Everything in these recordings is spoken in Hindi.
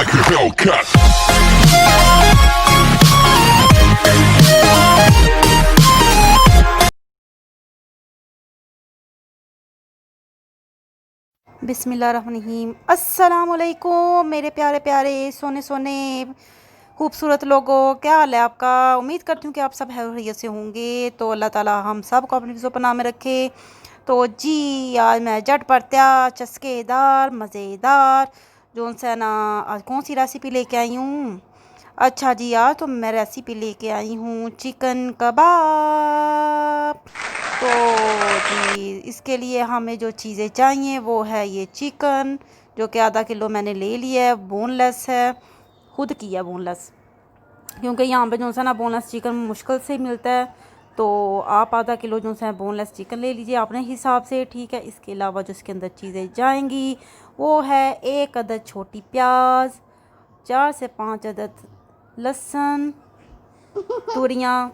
like a Hellcat. बिस्मिल्लाहिर्रहमानिर्रहीम। अस्सलामुअलैकुम मेरे प्यारे प्यारे सोने सोने खूबसूरत लोगों, क्या हाल है आपका। उम्मीद करती हूँ कि आप सब खैरियत से होंगे। तो अल्लाह ताला हम सब को अपनी हिफ्ज़ व पनाह में रखे। तो जी आज मैं झटपटा चस्केदार मज़ेदार जो सा ना आज कौन सी रेसिपी लेके आई हूँ। अच्छा जी, आज तो मैं रेसिपी लेके आई हूँ चिकन कबाब। तो जी इसके लिए हमें जो चीज़ें चाहिए वो है ये चिकन, जो कि आधा किलो मैंने ले लिया है। बोनलेस है, खुद किया बोनलेस, क्योंकि यहाँ पे जो सा ना बोनलेस चिकन मुश्किल से मिलता है। तो आप आधा किलो जो सा बोनलेस चिकन ले लीजिए अपने हिसाब से, ठीक है। इसके अलावा जो इसके अंदर चीज़ें जाएंगी वो है 1 अदद छोटी प्याज, 4 से 5 अदद लहसुन तुरियाँ,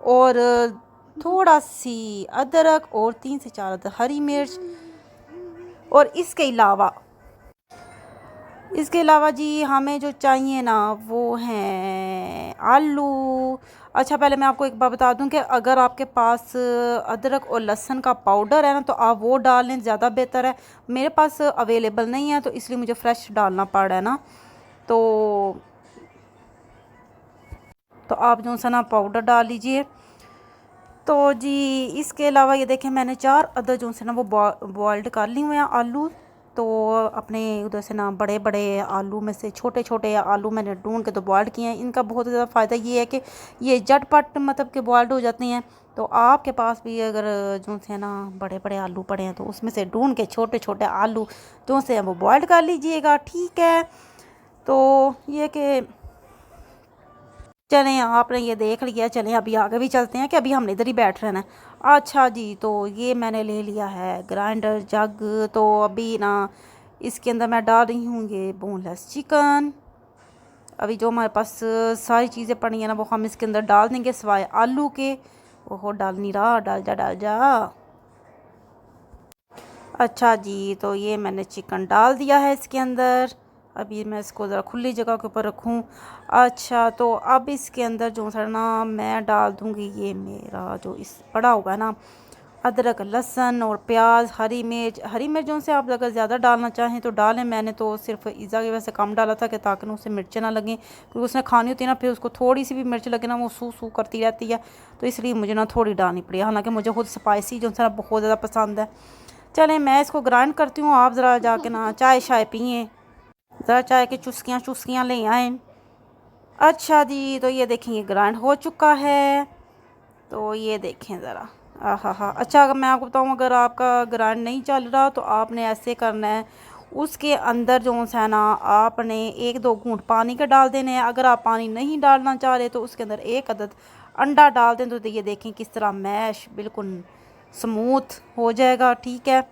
और थोड़ा सी अदरक, और 3 से 4 अदद हरी मिर्च। और इसके अलावा जी हमें जो चाहिए ना वो हैं आलू। अच्छा, पहले मैं आपको एक बात बता दूं कि अगर आपके पास अदरक और लहसुन का पाउडर है ना तो आप वो डाल लें, ज़्यादा बेहतर है। मेरे पास अवेलेबल नहीं है तो इसलिए मुझे फ्रेश डालना पड़ रहा है ना। तो आप जो सा ना पाउडर डाल लीजिए। तो जी इसके अलावा ये देखें, मैंने 4 अदद जो से ना वो बॉइल्ड कर ली हुए हैं आलू। तो अपने उधर से ना बड़े बड़े आलू में से छोटे छोटे आलू मैंने ढूंढ के तो बॉइल्ड किए हैं। इनका बहुत ज़्यादा फ़ायदा ये है कि ये झटपट मतलब कि बॉइल्ड हो जाते हैं। तो आपके पास भी अगर जो से ना बड़े बड़े आलू पड़े हैं तो उसमें से ढूंढ के छोटे छोटे आलू जो से वो बॉइल्ड कर लीजिएगा, ठीक है। तो ये कि चलें, आपने ये देख लिया, चलें अभी आगे भी चलते हैं कि अभी हमने इधर ही बैठ रहना है। अच्छा जी, तो ये मैंने ले लिया है ग्राइंडर जग। तो अभी ना इसके अंदर मैं डाल रही हूँ ये बोनलेस चिकन। अभी जो हमारे पास सारी चीज़ें पड़ी हैं ना वो हम इसके अंदर डाल देंगे सिवाय आलू के। ओहो, डाल नहीं रहा, डाल जा डाल जा। अच्छा जी, तो ये मैंने चिकन डाल दिया है इसके अंदर। अभी मैं इसको ज़रा खुली जगह के ऊपर रखूँ। अच्छा, तो अब इसके अंदर जो है ना मैं डाल दूँगी ये मेरा जो इस पड़ा हुआ है ना अदरक लहसुन और प्याज, हरी मिर्च जो से आप अगर ज़्यादा डालना चाहें तो डालें। मैंने तो सिर्फ ईज़ा की वजह से कम डाला था कि ताकि ना उसे मिर्चें ना लगें, क्योंकि उसने खानी होती है ना, फिर उसको थोड़ी सी भी मिर्च लगे ना वो सूं सूं करती रहती है। तो इसलिए मुझे ना थोड़ी डालनी पड़ी, हालांकि मुझे खुद स्पाइसी जो है ना बहुत ज़्यादा पसंद है। चलें मैं इसको ग्राइंड करती हूँ, आप ज़रा जाके ना चाय शाय पिए, ज़रा चाय की चुस्कियाँ चुस्कियाँ ले आएँ। अच्छा जी, तो ये देखें ये ग्राइंड हो चुका है। तो ये देखें ज़रा, आहा हा। अच्छा, अगर मैं आपको बताऊँ, अगर आपका ग्राइंड नहीं चल रहा तो आपने ऐसे करना है, उसके अंदर जो है ना आपने 1-2 घूंट पानी के डाल देने हैं। अगर आप पानी नहीं डालना चाह रहे तो उसके अंदर 1 अदद अंडा डाल दें। तो ये देखें किस तरह मैश बिल्कुल स्मूथ हो जाएगा, ठीक है।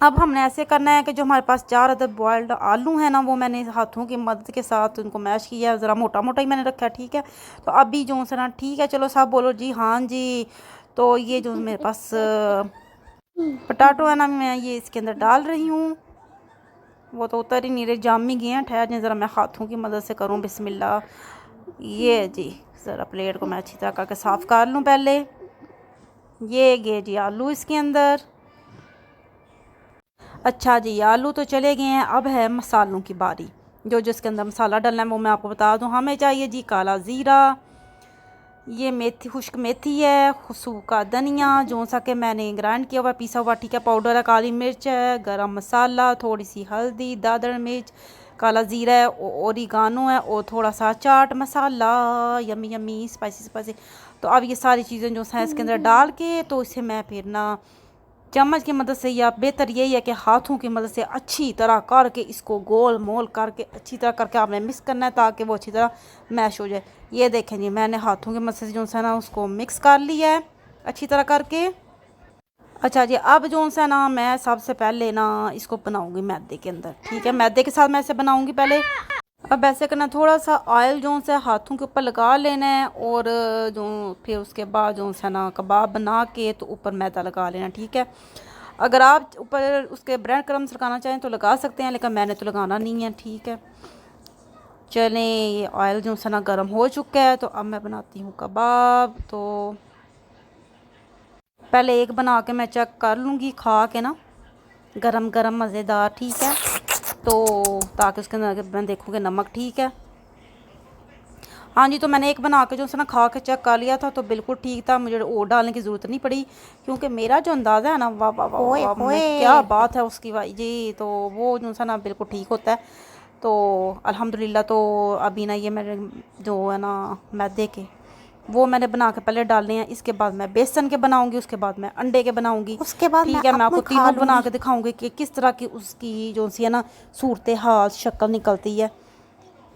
अब हमने ऐसे करना है कि जो हमारे पास 4 अदद बॉयल्ड आलू हैं ना वो मैंने हाथों की मदद के साथ उनको मैश किया है, ज़रा मोटा मोटा ही मैंने रखा है, ठीक है। तो अभी जो है ना, ठीक है, चलो सब बोलो जी हाँ जी। तो ये जो मेरे पास पटाटो है ना मैं ये इसके अंदर डाल रही हूँ। वो तो उतर ही नहीं रहे, जाम ही गए हैं। ठहर जाए ज़रा, मैं हाथों की मदद से करूँ बिस्मिल्लाह। ये जी ज़रा प्लेट को मैं अच्छी तरह करके साफ़ कर लूँ पहले। ये गए जी आलू इसके अंदर। अच्छा जी, आलू तो चले गए हैं, अब है मसालों की बारी। जो जिसके अंदर मसाला डालना है वो मैं आपको बता दूं। हमें चाहिए जी काला ज़ीरा, ये मेथी, खुश्क मेथी है, सूखा धनिया जो सा कि मैंने ग्राइंड किया हुआ पीसा हुआ, ठीक है, पाउडर है, काली मिर्च है, गरम मसाला, थोड़ी सी हल्दी, दादड़ मिर्च, काला ज़ीरा है, ओरिगानो है, और थोड़ा सा चाट मसाला। Yummy yummy spicy spicy. तो अब ये सारी चीज़ें जो है इसके अंदर डाल के तो इसे मैं फिर ना चम्मच की मदद से, या बेहतर यही है कि हाथों की मदद से अच्छी तरह करके इसको गोल मोल करके अच्छी तरह करके आपने मिक्स करना है ताकि वो अच्छी तरह मैश हो जाए। ये देखें जी, मैंने हाथों की मदद से जो है ना उसको मिक्स कर लिया है अच्छी तरह करके। अच्छा जी, अब जो है ना मैं सबसे पहले ना इसको बनाऊंगी मैदे के अंदर, ठीक है। मैदे के साथ मैं इसे बनाऊंगी पहले। अब ऐसे करना, थोड़ा सा ऑयल जो है हाथों के ऊपर लगा लेना है, और जो फिर उसके बाद जो है ना कबाब बना के तो ऊपर मैदा लगा लेना, ठीक है। अगर आप ऊपर उसके ब्रेड क्रम्स लगाना चाहें तो लगा सकते हैं, लेकिन मैंने तो लगाना नहीं है। ठीक है, चलें, ये ऑयल जो सा ना गर्म हो चुका है, तो अब मैं बनाती हूँ कबाब। तो पहले एक बना के मैं चेक कर लूँगी खा के ना, गरम गरम मज़ेदार। ठीक है, तो ताकि उसके अंदर मैं देखूँ कि नमक ठीक है। हाँ जी, तो मैंने एक बना के जो है ना खा के चेक कर लिया था, तो बिल्कुल ठीक था, मुझे और डालने की ज़रूरत नहीं पड़ी, क्योंकि मेरा जो अंदाज़ा है ना, वाह वाह वाह वाह, क्या बात है उसकी भाई जी, तो वो जो है ना बिल्कुल ठीक होता है। तो अल्हम्दुलिल्लाह, तो अभी ना ये मेरे जो है ना मैदे के, वो मैंने बना के पहले डालने हैं, इसके बाद मैं बेसन के बनाऊंगी, उसके बाद मैं अंडे के बनाऊंगी, उसके बाद ठीक है। मैं आपको तीनों खा बना लूँगी। के दिखाऊंगी कि किस तरह की उसकी जो सी है ना सूरत हाल शक्ल निकलती है।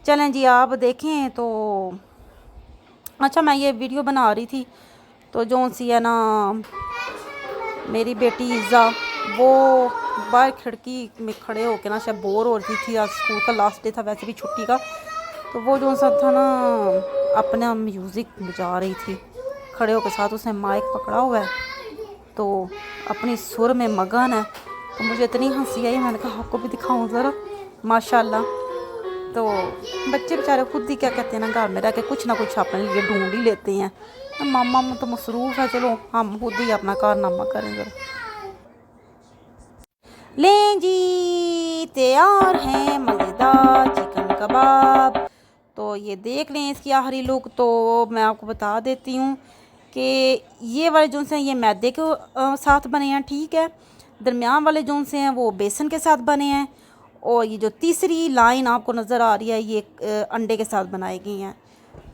चलें जी, आप देखें तो। अच्छा, मैं ये वीडियो बना रही थी, तो जो सी है ना मेरी बेटी ईज़ा, वो बाहर खिड़की में खड़े होके ना शायद बोर हो रही थी, आज स्कूल का लास्ट डे था, वैसे भी छुट्टी का, तो वो जो सा था ना अपना म्यूज़िक बजा रही थी खड़े होकर, साथ उसने माइक पकड़ा हुआ है, तो अपनी सुर में मगन है। तो मुझे इतनी हंसी आई, मैंने कहा आपको भी दिखाऊं ज़रा, माशाल्लाह। तो बच्चे बेचारे खुद ही क्या कहते हैं ना, घर में रह के कुछ ना कुछ अपने लिए ढूंढ ही लेते हैं। मामा तो मसरूफ़ है, चलो हम खुद ही अपना कारनामा करें ज़रा। लें जी, तैयार हैं मज़ेदार चिकन कबाब। तो ये देख लें इसकी आखिरी लुक। तो मैं आपको बता देती हूँ कि ये वाले जो से ये मैदे के साथ बने हैं, ठीक है। दरमियान वाले जो से हैं वो बेसन के साथ बने हैं, और ये जो तीसरी लाइन आपको नज़र आ रही है ये अंडे के साथ बनाई गई हैं।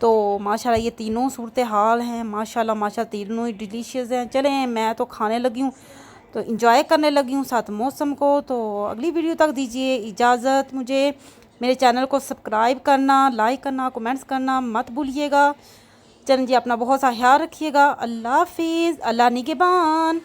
तो माशाल्लाह ये तीनों सूरत हाल हैं, माशाल्लाह माशाल्लाह, तीनों ही डिलीशियस हैं। चलें, मैं तो खाने लगी हूँ, तो इंजॉय करने लगी हूँ साथ मौसम को। तो अगली वीडियो तक दीजिए इजाज़त मुझे। मेरे चैनल को सब्सक्राइब करना, लाइक करना, कमेंट्स करना मत भूलिएगा। चलें जी, अपना बहुत सा ख्याल रखिएगा। अल्लाह हाफिज़, अल्लाह निगहबान।